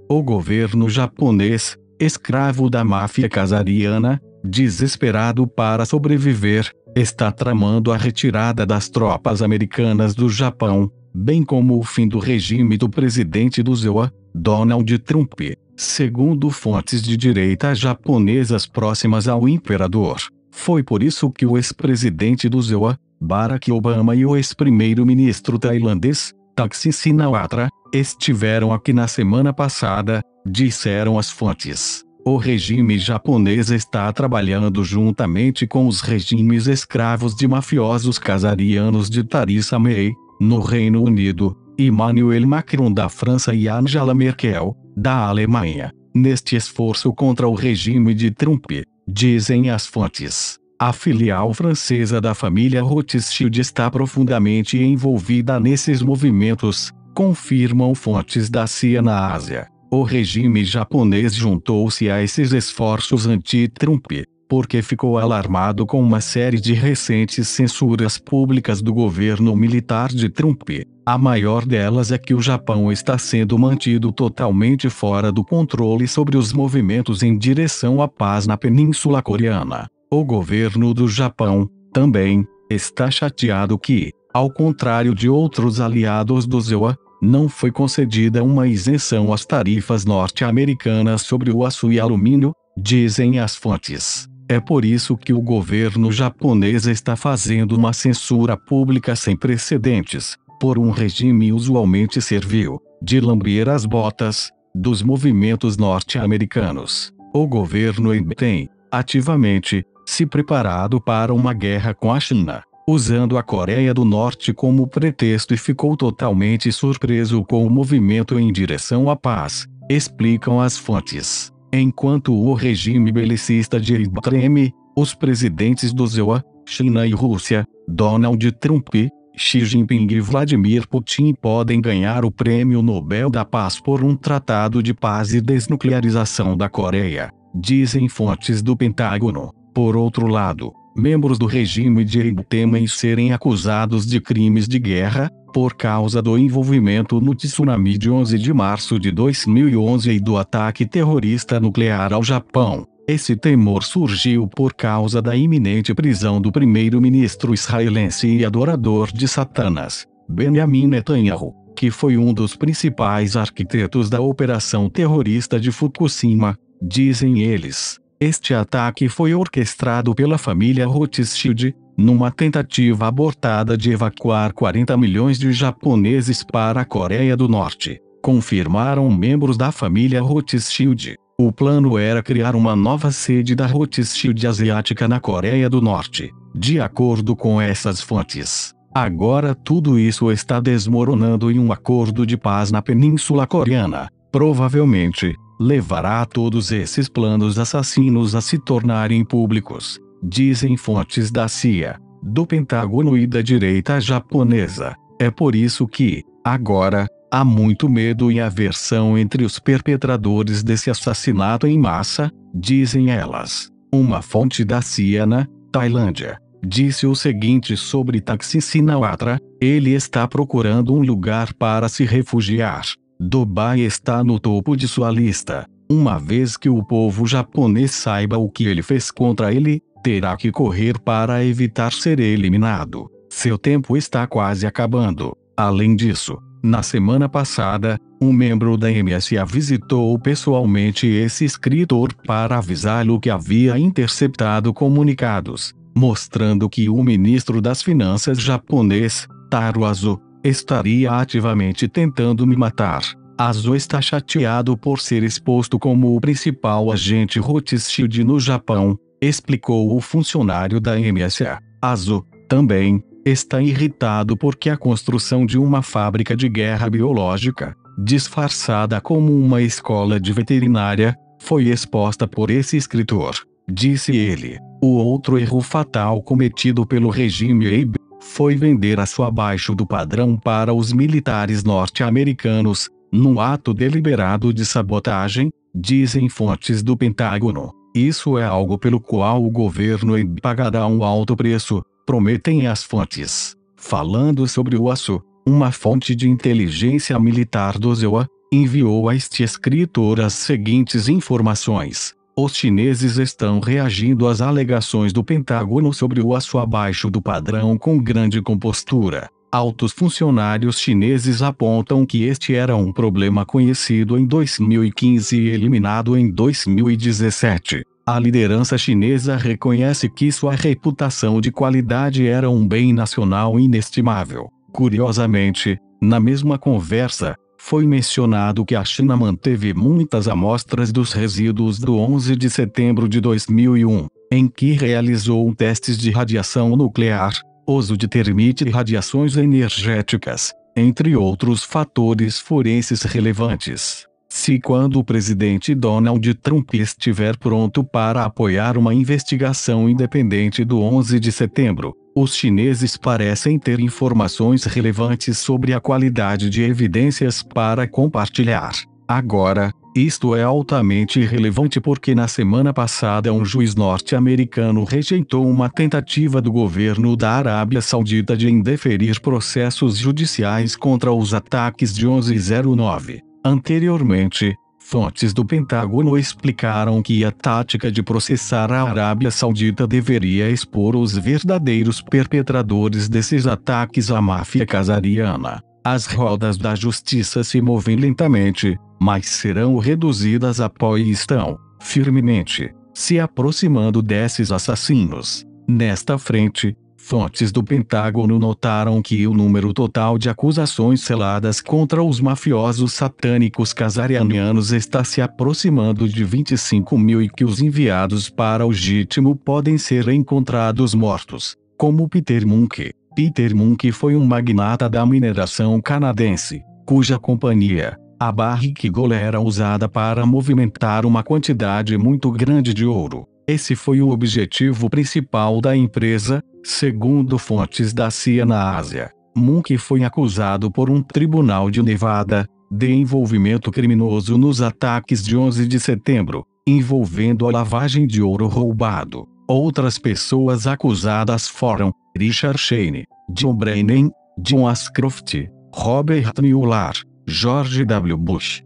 O governo japonês, escravo da máfia casariana, desesperado para sobreviver, está tramando a retirada das tropas americanas do Japão, bem como o fim do regime do presidente do ZOA, Donald Trump, segundo fontes de direita japonesas próximas ao imperador. Foi por isso que o ex-presidente do ZOA, Barack Obama, e o ex-primeiro-ministro tailandês, Thaksin Shinawatra, estiveram aqui na semana passada, disseram as fontes. O regime japonês está trabalhando juntamente com os regimes escravos de mafiosos casarianos de Theresa May, no Reino Unido, Emmanuel Macron da França e Angela Merkel, da Alemanha, neste esforço contra o regime de Trump, dizem as fontes. A filial francesa da família Rothschild está profundamente envolvida nesses movimentos, confirmam fontes da CIA na Ásia. O regime japonês juntou-se a esses esforços anti-Trump, porque ficou alarmado com uma série de recentes censuras públicas do governo militar de Trump. A maior delas é que o Japão está sendo mantido totalmente fora do controle sobre os movimentos em direção à paz na Península Coreana. O governo do Japão, também, está chateado que, ao contrário de outros aliados do ZOA, não foi concedida uma isenção às tarifas norte-americanas sobre o aço e alumínio, dizem as fontes. É por isso que o governo japonês está fazendo uma censura pública sem precedentes, por um regime usualmente servil, de lamber as botas, dos movimentos norte-americanos. O governo tem, ativamente, se preparado para uma guerra com a China, usando a Coreia do Norte como pretexto, e ficou totalmente surpreso com o movimento em direção à paz, explicam as fontes. Enquanto o regime belicista de treme, os presidentes do ZOA, China e Rússia, Donald Trump, Xi Jinping e Vladimir Putin podem ganhar o Prêmio Nobel da Paz por um tratado de paz e desnuclearização da Coreia, dizem fontes do Pentágono. Por outro lado, membros do regime de temem serem acusados de crimes de guerra, por causa do envolvimento no tsunami de 11 de março de 2011 e do ataque terrorista nuclear ao Japão. Esse temor surgiu por causa da iminente prisão do primeiro-ministro israelense e adorador de Satanás, Benjamin Netanyahu, que foi um dos principais arquitetos da operação terrorista de Fukushima, dizem eles. Este ataque foi orquestrado pela família Rothschild, numa tentativa abortada de evacuar 40 milhões de japoneses para a Coreia do Norte, confirmaram membros da família Rothschild. O plano era criar uma nova sede da Rothschild asiática na Coreia do Norte, de acordo com essas fontes. Agora tudo isso está desmoronando e um acordo de paz na Península Coreana, provavelmente, levará todos esses planos assassinos a se tornarem públicos, dizem fontes da CIA, do Pentágono e da direita japonesa. É por isso que, agora, há muito medo e aversão entre os perpetradores desse assassinato em massa, dizem elas. Uma fonte da CIA na Tailândia disse o seguinte sobre Thaksin Shinawatra: ele está procurando um lugar para se refugiar. Dubai está no topo de sua lista. Uma vez que o povo japonês saiba o que ele fez contra ele, terá que correr para evitar ser eliminado. Seu tempo está quase acabando. Além disso, na semana passada, um membro da MSA visitou pessoalmente esse escritor para avisá-lo que havia interceptado comunicados, mostrando que o ministro das Finanças japonês, Taro Aso, estaria ativamente tentando me matar. Aso está chateado por ser exposto como o principal agente Rothschild no Japão, explicou o funcionário da MSA. Aso, também, está irritado porque a construção de uma fábrica de guerra biológica, disfarçada como uma escola de veterinária, foi exposta por esse escritor, disse ele. O outro erro fatal cometido pelo regime Abe foi vender aço abaixo do padrão para os militares norte-americanos, num ato deliberado de sabotagem, dizem fontes do Pentágono. Isso é algo pelo qual o governo pagará um alto preço, prometem as fontes. Falando sobre o aço, uma fonte de inteligência militar do ZOA, enviou a este escritor as seguintes informações: os chineses estão reagindo às alegações do Pentágono sobre o aço abaixo do padrão com grande compostura. Altos funcionários chineses apontam que este era um problema conhecido em 2015 e eliminado em 2017. A liderança chinesa reconhece que sua reputação de qualidade era um bem nacional inestimável. Curiosamente, na mesma conversa, foi mencionado que a China manteve muitas amostras dos resíduos do 11 de setembro de 2001, em que realizou testes de radiação nuclear, uso de termite e radiações energéticas, entre outros fatores forenses relevantes. Se quando o presidente Donald Trump estiver pronto para apoiar uma investigação independente do 11 de setembro, os chineses parecem ter informações relevantes sobre a qualidade de evidências para compartilhar. Agora, isto é altamente relevante porque na semana passada um juiz norte-americano rejeitou uma tentativa do governo da Arábia Saudita de indeferir processos judiciais contra os ataques de 11/09. Anteriormente, fontes do Pentágono explicaram que a tática de processar a Arábia Saudita deveria expor os verdadeiros perpetradores desses ataques à máfia casariana. As rodas da justiça se movem lentamente, mas serão reduzidas a pó e estão, firmemente, se aproximando desses assassinos. Nesta frente, fontes do Pentágono notaram que o número total de acusações seladas contra os mafiosos satânicos casarianianos está se aproximando de 25 mil e que os enviados para o Gitmo podem ser encontrados mortos, como Peter Munk. Peter Munk foi um magnata da mineração canadense, cuja companhia, a Barrick Gold, era usada para movimentar uma quantidade muito grande de ouro. Esse foi o objetivo principal da empresa, segundo fontes da CIA na Ásia. Munk foi acusado por um tribunal de Nevada, de envolvimento criminoso nos ataques de 11 de setembro, envolvendo a lavagem de ouro roubado. Outras pessoas acusadas foram Richard Cheney, John Brennan, John Ashcroft, Robert Mueller, George W. Bush,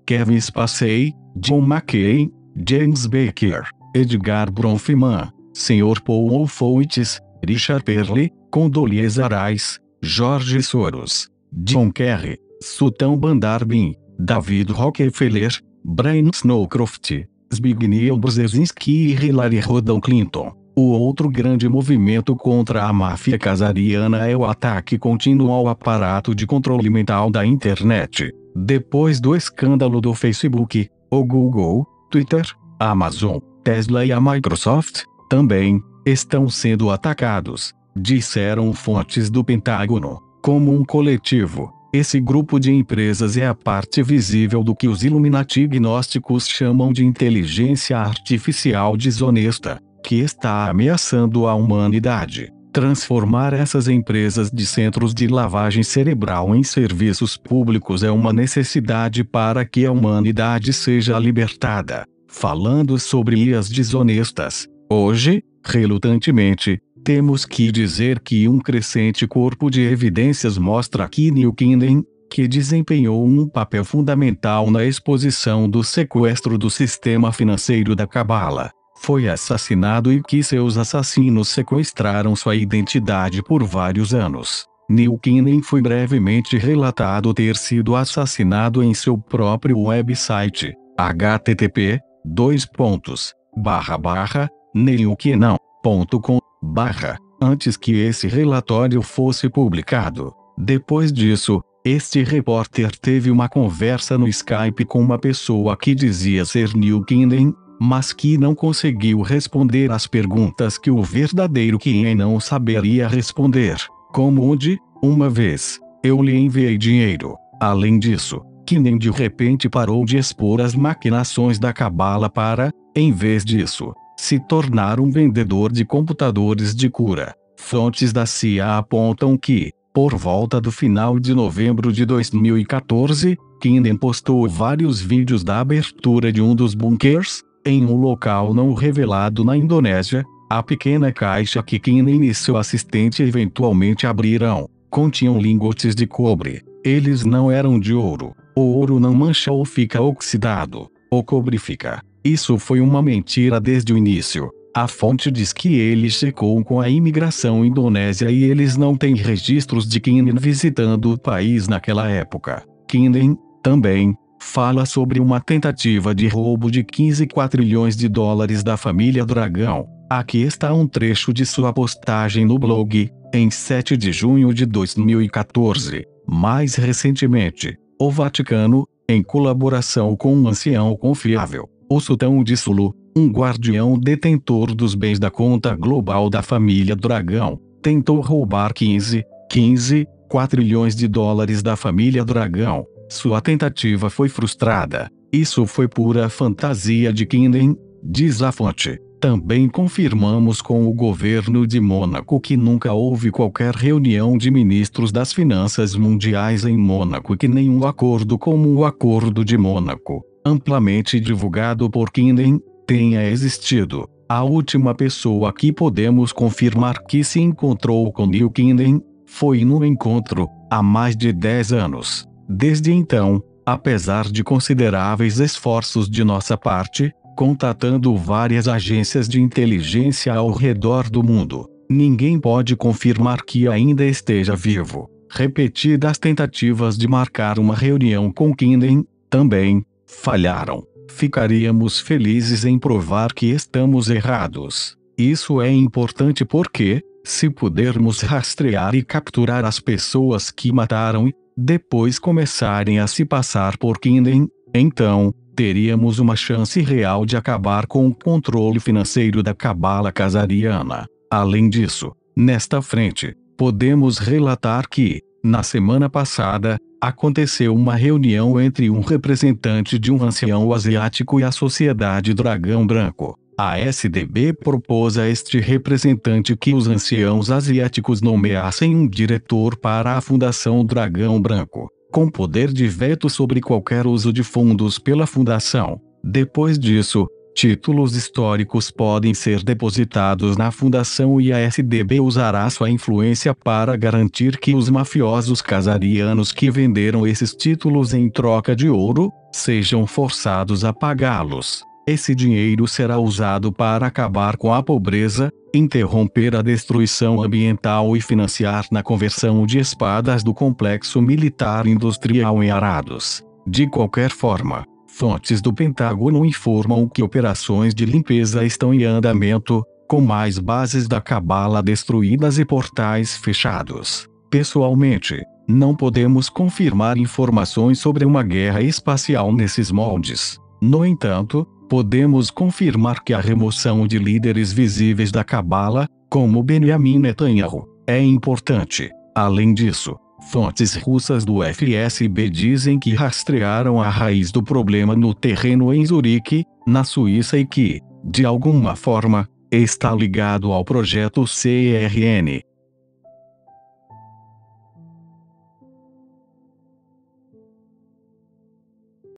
Kevin Spacey, John McCain, James Baker, Edgar Bronfman, Sr. Paul Wolfowitz, Richard Perle, Condoleezza Rice, George Soros, John Kerry, Sultan Bandar Bin, David Rockefeller, Brian Snowcroft, Zbigniew Brzezinski e Hillary Rodham Clinton. O outro grande movimento contra a máfia casariana é o ataque contínuo ao aparato de controle mental da internet. Depois do escândalo do Facebook, o Google, Twitter, a Amazon, Tesla e a Microsoft, também, estão sendo atacados, disseram fontes do Pentágono. Como um coletivo, esse grupo de empresas é a parte visível do que os Illuminati gnósticos chamam de inteligência artificial desonesta, que está ameaçando a humanidade. Transformar essas empresas de centros de lavagem cerebral em serviços públicos é uma necessidade para que a humanidade seja libertada. Falando sobre IAs desonestas, hoje, relutantemente, temos que dizer que um crescente corpo de evidências mostra que Neil Kinnaman, que desempenhou um papel fundamental na exposição do sequestro do sistema financeiro da Cabala, foi assassinado e que seus assassinos sequestraram sua identidade por vários anos. Neil Kinnaman foi brevemente relatado ter sido assassinado em seu próprio website, http://neilkinnaman.com/ antes que esse relatório fosse publicado. Depois disso, este repórter teve uma conversa no Skype com uma pessoa que dizia ser Neil Kinnaman, mas que não conseguiu responder às perguntas que o verdadeiro Kinnaman não saberia responder, como onde, uma vez, eu lhe enviei dinheiro. Além disso, Kinnaman de repente parou de expor as maquinações da Cabala para, em vez disso, se tornar um vendedor de computadores de cura. Fontes da CIA apontam que, por volta do final de novembro de 2014, Kinnaman postou vários vídeos da abertura de um dos bunkers, em um local não revelado na Indonésia. A pequena caixa que Kinnaman e seu assistente eventualmente abrirão, continham lingotes de cobre, Eles não eram de ouro. O ouro não mancha ou fica oxidado. O cobre fica. Isso foi uma mentira desde o início. A fonte diz que ele checou com a imigração indonésia e eles não têm registros de Kinin visitando o país naquela época. Kinin, também, fala sobre uma tentativa de roubo de 15 quatrilhões de dólares da família Dragão. Aqui está um trecho de sua postagem no blog, em 7 de junho de 2014. Mais recentemente, o Vaticano, em colaboração com um ancião confiável, o sultão de Sulu, um guardião detentor dos bens da conta global da família Dragão, tentou roubar 15 quatrilhões de dólares da família Dragão. Sua tentativa foi frustrada. Isso foi pura fantasia de Kinin, diz a fonte. Também confirmamos com o governo de Mônaco que nunca houve qualquer reunião de ministros das finanças mundiais em Mônaco e que nenhum acordo como o Acordo de Mônaco, amplamente divulgado por Kinin, tenha existido. A última pessoa que podemos confirmar que se encontrou com Neil Kinin foi no encontro, há mais de 10 anos. Desde então, apesar de consideráveis esforços de nossa parte, contatando várias agências de inteligência ao redor do mundo, ninguém pode confirmar que ainda esteja vivo. Repetidas tentativas de marcar uma reunião com Kinin, também, falharam. Ficaríamos felizes em provar que estamos errados. Isso é importante porque, se pudermos rastrear e capturar as pessoas que mataram e, depois começarem a se passar por Kinin, então, teríamos uma chance real de acabar com o controle financeiro da cabala casariana. Além disso, nesta frente, podemos relatar que, na semana passada, aconteceu uma reunião entre um representante de um ancião asiático e a Sociedade Dragão Branco. A SDB propôs a este representante que os anciãos asiáticos nomeassem um diretor para a Fundação Dragão Branco, com poder de veto sobre qualquer uso de fundos pela fundação. Depois disso, títulos históricos podem ser depositados na fundação e a SDB usará sua influência para garantir que os mafiosos casarianos que venderam esses títulos em troca de ouro, sejam forçados a pagá-los. Esse dinheiro será usado para acabar com a pobreza, interromper a destruição ambiental e financiar na conversão de espadas do complexo militar industrial em Arados. De qualquer forma, fontes do Pentágono informam que operações de limpeza estão em andamento, com mais bases da cabala destruídas e portais fechados. Pessoalmente, não podemos confirmar informações sobre uma guerra espacial nesses moldes. No entanto, podemos confirmar que a remoção de líderes visíveis da cabala, como Benjamin Netanyahu, é importante. Além disso, fontes russas do FSB dizem que rastrearam a raiz do problema no terreno em Zurique, na Suíça e que, de alguma forma, está ligado ao projeto CERN.